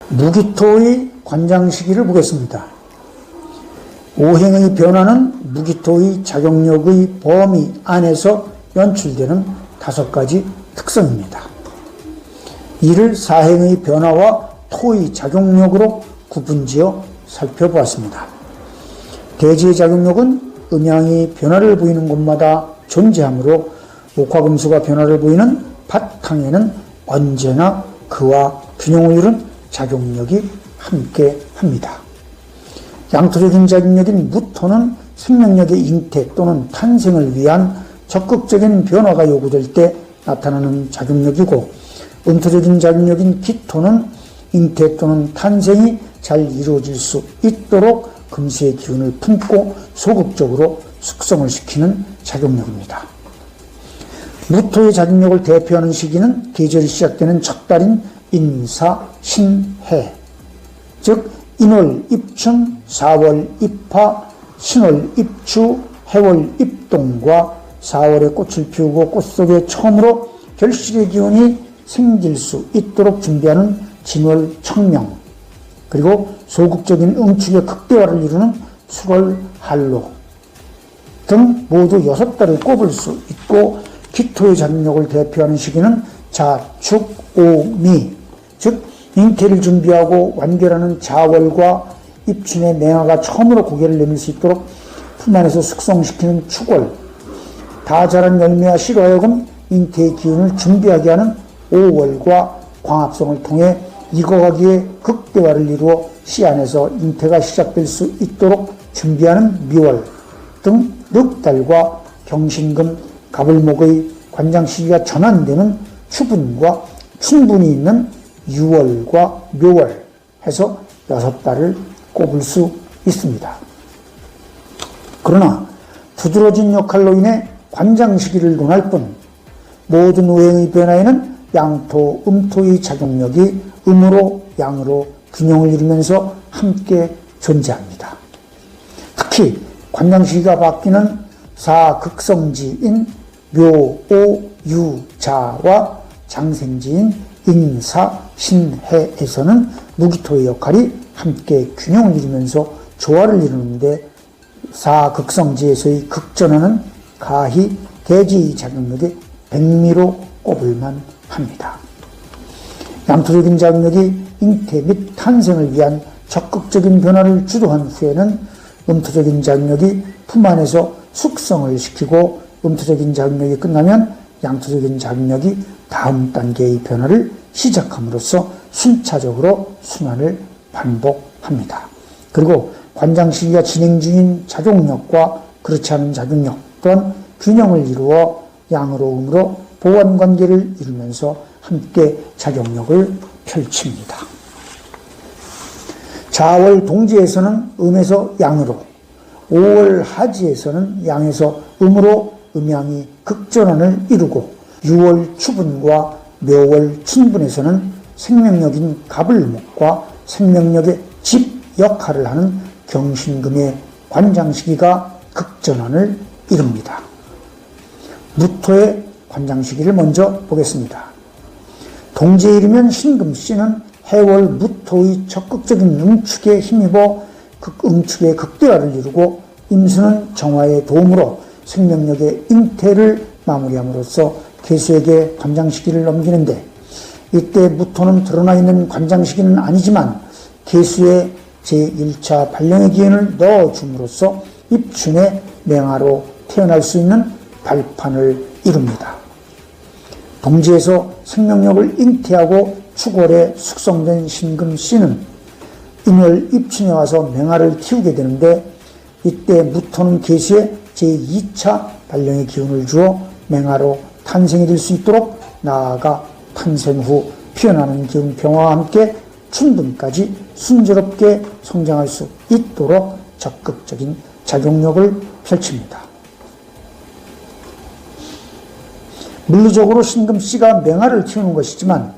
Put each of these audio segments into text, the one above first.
무기토의 관장 시기를 보겠습니다. 오행의 변화는 무기토의 작용력의 범위 안에서 연출되는 5가지 특성입니다. 이를 사행의 변화와 토의 작용력으로 구분지어 살펴보았습니다. 대지의 작용력은 음양이 변화를 보이는 곳마다 존재하므로 목화금수가 변화를 보이는 바탕에는 언제나 그와 균형을 이룬 작용력이 함께합니다. 양토적인 작용력인 무토는 생명력의 잉태 또는 탄생을 위한 적극적인 변화가 요구될 때 나타나는 작용력이고, 음토적인 작용력인 기토는 잉태 또는 탄생이 잘 이루어질 수 있도록 금수의 기운을 품고 소극적으로 숙성을 시키는 작용력입니다. 무토의 작용력을 대표하는 시기는 계절이 시작되는 첫 달인 인사, 신해, 즉 인월 입춘, 4월 입하, 신월 입추, 해월 입동과 4월에 꽃을 피우고 꽃 속에 처음으로 결실의 기운이 생길 수 있도록 준비하는 진월 청명, 그리고 소극적인 응축의 극대화를 이루는 수월 한로 등 모두 6달을 꼽을 수 있고, 기토의 작용력을 대표하는 시기는 자축, 오미, 즉 잉태를 준비하고 완결하는 자월과 입춘의 맹아가 처음으로 고개를 내밀 수 있도록 품 안에서 숙성시키는 축월, 다 자란 열매와 씨로 하여금 잉태의 기운을 준비하게 하는 오월과 광합성을 통해 익어가기에 극대화를 이루어 씨 안에서 잉태가 시작될 수 있도록 준비하는 미월 등 넉 달과 경신금, 갑을목의 관장 시기가 전환되는 추분과 춘분이 있는 6월과 묘월 해서 6달을 꼽을 수 있습니다. 그러나 두드러진 역할로 인해 관장 시기를 논할 뿐 모든 오행의 변화에는 양토, 음토의 작용력이 음으로 양으로 균형을 이루면서 함께 존재합니다. 특히 관장 시기가 바뀌는 사극성지인 묘, 오, 유, 자와 장생지인 인사, 신해에서는 무기토의 역할이 함께 균형을 이루면서 조화를 이루는데, 사극성지에서의 극전화는 가히 대지의 작용력의 백미로 꼽을만 합니다. 양토적인 작용력이 잉태 및 탄생을 위한 적극적인 변화를 주도한 후에는 음토적인 작용력이 품 안에서 숙성을 시키고, 음토적인 작용력이 끝나면 양토적인 작용력이 다음 단계의 변화를 시작함으로써 순차적으로 순환을 반복합니다. 그리고 관장 시기가 진행 중인 작용력과 그렇지 않은 작용력 또한 균형을 이루어 양으로 음으로 보완관계를 이루면서 함께 작용력을 펼칩니다. 자월 동지에서는 음에서 양으로, 5월 하지에서는 양에서 음으로 음양이 극전환을 이루고, 6월 추분과 묘월 춘분에서는 생명력인 갑을목과 생명력의 집 역할을 하는 경신금의 관장 시기가 극전환을 이룹니다. 무토의 관장 시기를 먼저 보겠습니다. 동지에 이르면 신금씨는 해월 무토의 적극적인 응축에 힘입어 응축의 극대화를 이루고, 임수는 정화의 도움으로 생명력의 잉태를 마무리함으로써 계수에게 관장 시기를 넘기는데, 이때 무토는 드러나 있는 관장 시기는 아니지만 계수에 제1차 발령의 기운을 넣어줌으로써 입춘의 맹아로 태어날 수 있는 발판을 이룹니다. 동지에서 생명력을 잉태하고 축월에 숙성된 신금씨는 인월 입춘에 와서 맹아를 키우게 되는데, 이때 무토는 계수에 제2차 발령의 기운을 주어 맹아로 탄생이 될 수 있도록 나아가 탄생 후 피어나는 기운 병화와 함께 춘분까지 순조롭게 성장할 수 있도록 적극적인 작용력을 펼칩니다. 물리적으로 신금씨가 맹아를 키우는 것이지만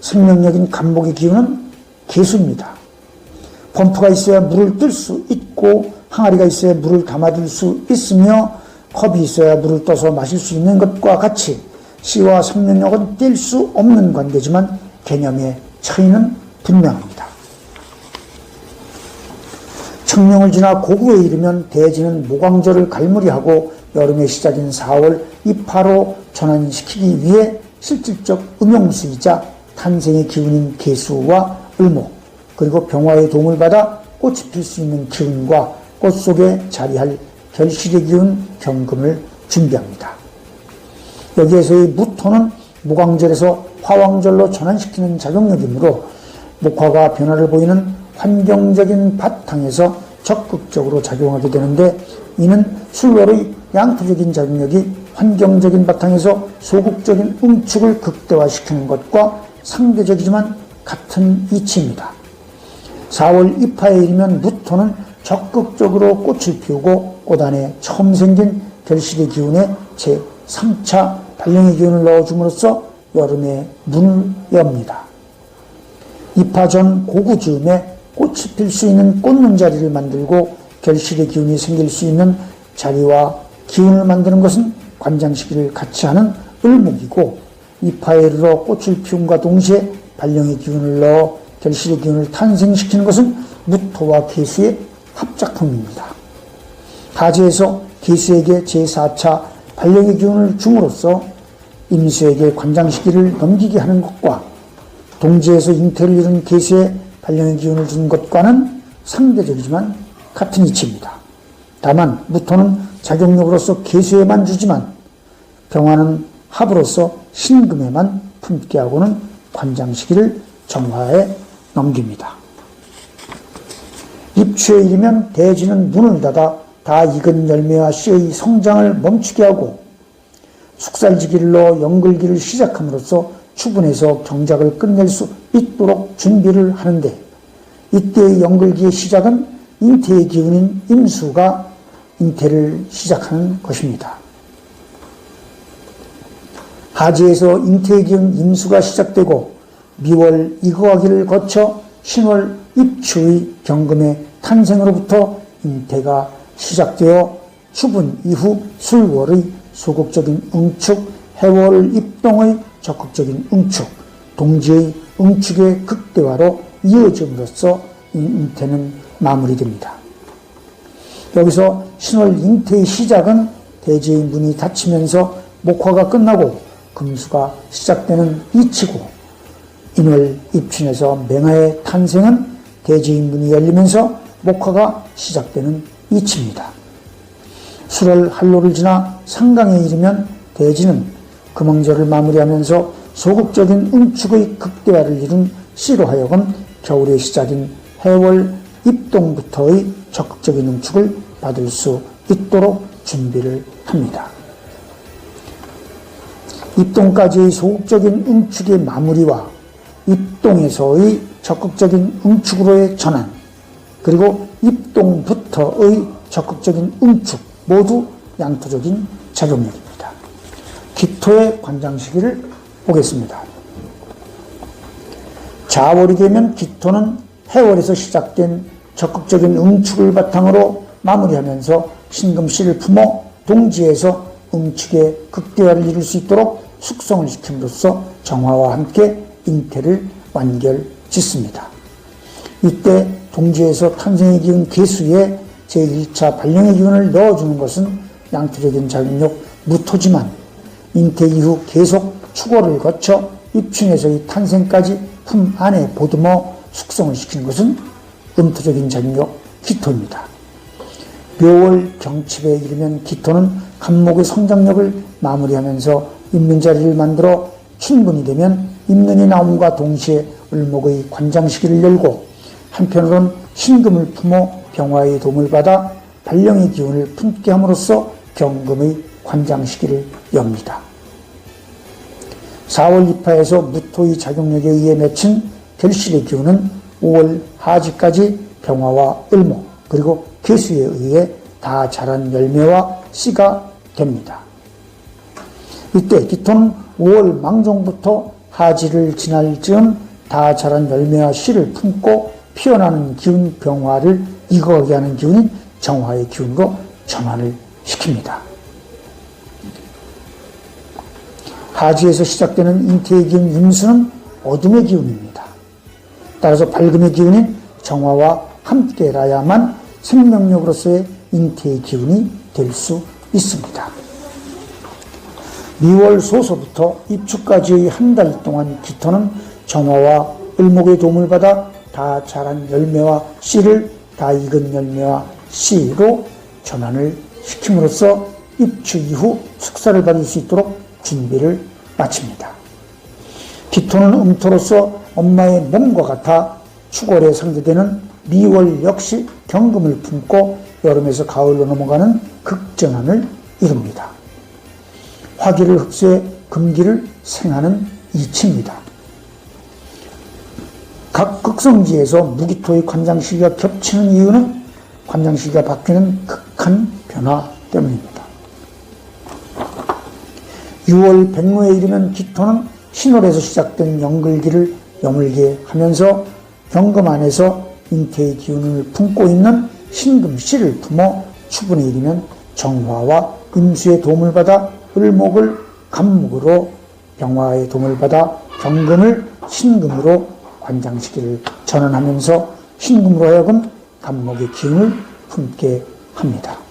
생명력인 간목의 기운은 계수입니다. 펌프가 있어야 물을 뜰 수 있고, 항아리가 있어야 물을 담아둘 수 있으며, 컵이 있어야 물을 떠서 마실 수 있는 것과 같이 씨와 생명력은 뗄 수 없는 관계지만 개념의 차이는 분명합니다. 청명을 지나 고구에 이르면 대지는 모광절을 갈무리하고 여름의 시작인 4월 입하로 전환시키기 위해 실질적 음용수이자 탄생의 기운인 개수와 을목, 그리고 병화의 도움을 받아 꽃이 필 수 있는 기운과 꽃 속에 자리할 결실의 기운 경금을 준비합니다. 여기에서의 무토는 모광절에서 화왕절로 전환시키는 작용력이므로 목화가 변화를 보이는 환경적인 바탕에서 적극적으로 작용하게 되는데, 이는 술월의 양토적인 작용력이 환경적인 바탕에서 소극적인 응축을 극대화시키는 것과 상대적이지만 같은 이치입니다. 4월 입하에 이르면 무토는 적극적으로 꽃을 피우고 꽃 안에 처음 생긴 결실의 기운에 제3차 발령의 기운을 넣어줌으로써 여름의 문을 엽니다. 입하 전 고구 즈음에 꽃이 필 수 있는 꽂는 자리를 만들고 결실의 기운이 생길 수 있는 자리와 기운을 만드는 것은 관장시기를 같이 하는 을목이고, 입하에 이르러 꽃을 피움과 동시에 발령의 기운을 넣어 결실의 기운을 탄생시키는 것은 무토와 개수의 합작품입니다. 하지에서 개수에게 제4차 발령의 기운을 줌으로써 임수에게 관장시기를 넘기게 하는 것과 동지에서 잉태를 이룬 개수에 발령의 기운을 준 것과는 상대적이지만 같은 이치입니다. 다만 무토는 작용력으로서 개수에만 주지만 병화는 합으로서 신금에만 품게 하고는 관장시기를 정화에 넘깁니다. 입추에 이르면 대지는 문을 닫아 다 익은 열매와 씨의 성장을 멈추게 하고 숙살지기를 넣어 연글기를 시작함으로써 추분해서 경작을 끝낼 수 있도록 준비를 하는데, 이때의 연글기의 시작은 잉태의 기운인 임수가 잉태를 시작하는 것입니다. 하지에서 잉태의 기운 임수가 시작되고 미월 이거하기를 거쳐 신월 입추의 경금의 탄생으로부터 잉태가 시작되어 추분 이후 술월의 소극적인 응축, 해월 입동의 적극적인 응축, 동지의 응축의 극대화로 이어짐으로써 잉태는 마무리됩니다. 여기서 신월 잉태의 시작은 대지의 문이 닫히면서 목화가 끝나고 금수가 시작되는 이치고, 인월 입춘에서 맹화의 탄생은 대지의 문이 열리면서 목화가 시작되는 이치입니다. 술월 한로를 지나 상강에 이르면 대지는 금왕절을 마무리하면서 소극적인 응축의 극대화를 이룬 씨로 하여금 겨울의 시작인 해월 입동부터의 적극적인 응축을 받을 수 있도록 준비를 합니다. 입동까지의 소극적인 응축의 마무리와 입동에서의 적극적인 응축으로의 전환, 그리고 입동부터의 적극적인 응축 모두 양토적인 작용력입니다. 기토의 관장시기를 보겠습니다. 자월이 되면 기토는 해월에서 시작된 적극적인 응축을 바탕으로 마무리하면서 신금씨를 품어 동지에서 응축의 극대화를 이룰 수 있도록 숙성을 시킴으로써 정화와 함께 잉태를 완결짓습니다. 이때 동지에서 탄생의 기운 개수에 제1차 발령의 기운을 넣어주는 것은 양토적인 작용력 무토지만, 잉태 이후 계속 축월을 거쳐 입춘에서의 탄생까지 품 안에 보듬어 숙성을 시키는 것은 음토적인 작용력 기토입니다. 묘월 경칩에 이르면 기토는 간목의 성장력을 마무리하면서 입는 자리를 만들어 춘분이 되면 입는이 나옴과 동시에 을목의 관장시기를 열고, 한편으로는 신금을 품어 병화의 도움을 받아 발령의 기운을 품게 함으로써 경금의 관장시기를 엽니다. 4월 입하에서 무토의 작용력에 의해 맺힌 결실의 기운은 5월 하지까지 병화와 을목 그리고 개수에 의해 다 자란 열매와 씨가 됩니다. 이때 기토는 5월 망종부터 하지를 지날 즈음 다 자란 열매와 씨를 품고 피어나는 기운 병화를 이거하게 하는 기운인 정화의 기운으로 전환을 시킵니다. 하지에서 시작되는 잉태의 기운 임수는 어둠의 기운입니다. 따라서 밝음의 기운인 정화와 함께라야만 생명력으로서의 잉태의 기운이 될 수 있습니다. 미월 소서부터 입추까지의 한 달 동안 깃터는 정화와 을목의 도움을 받아 다 자란 열매와 씨를 다 익은 열매와 씨로 전환을 시킴으로써 입추 이후 축사를 받을 수 있도록 준비를 마칩니다. 깃토는 음토로서 엄마의 몸과 같아 축월에 상대되는 미월 역시 경금을 품고 여름에서 가을로 넘어가는 극전환을 이룹니다. 화기를 흡수해 금기를 생하는 이치입니다. 각 극성지에서 무기토의 관장 시기가 겹치는 이유는 관장 시기가 바뀌는 극한 변화 때문입니다. 6월 백로에 이르면 기토는 신월에서 시작된 영글기를 여물게 하면서 경금 안에서 잉태의 기운을 품고 있는 신금씨를 품어 추분에 이르면 정화와 임수의 도움을 받아 을목을 간목으로 병화의 도움을 받아 경금을 신금으로 관장시기를 전환하면서 신금으로 하여금 간목의 기운을 품게 합니다.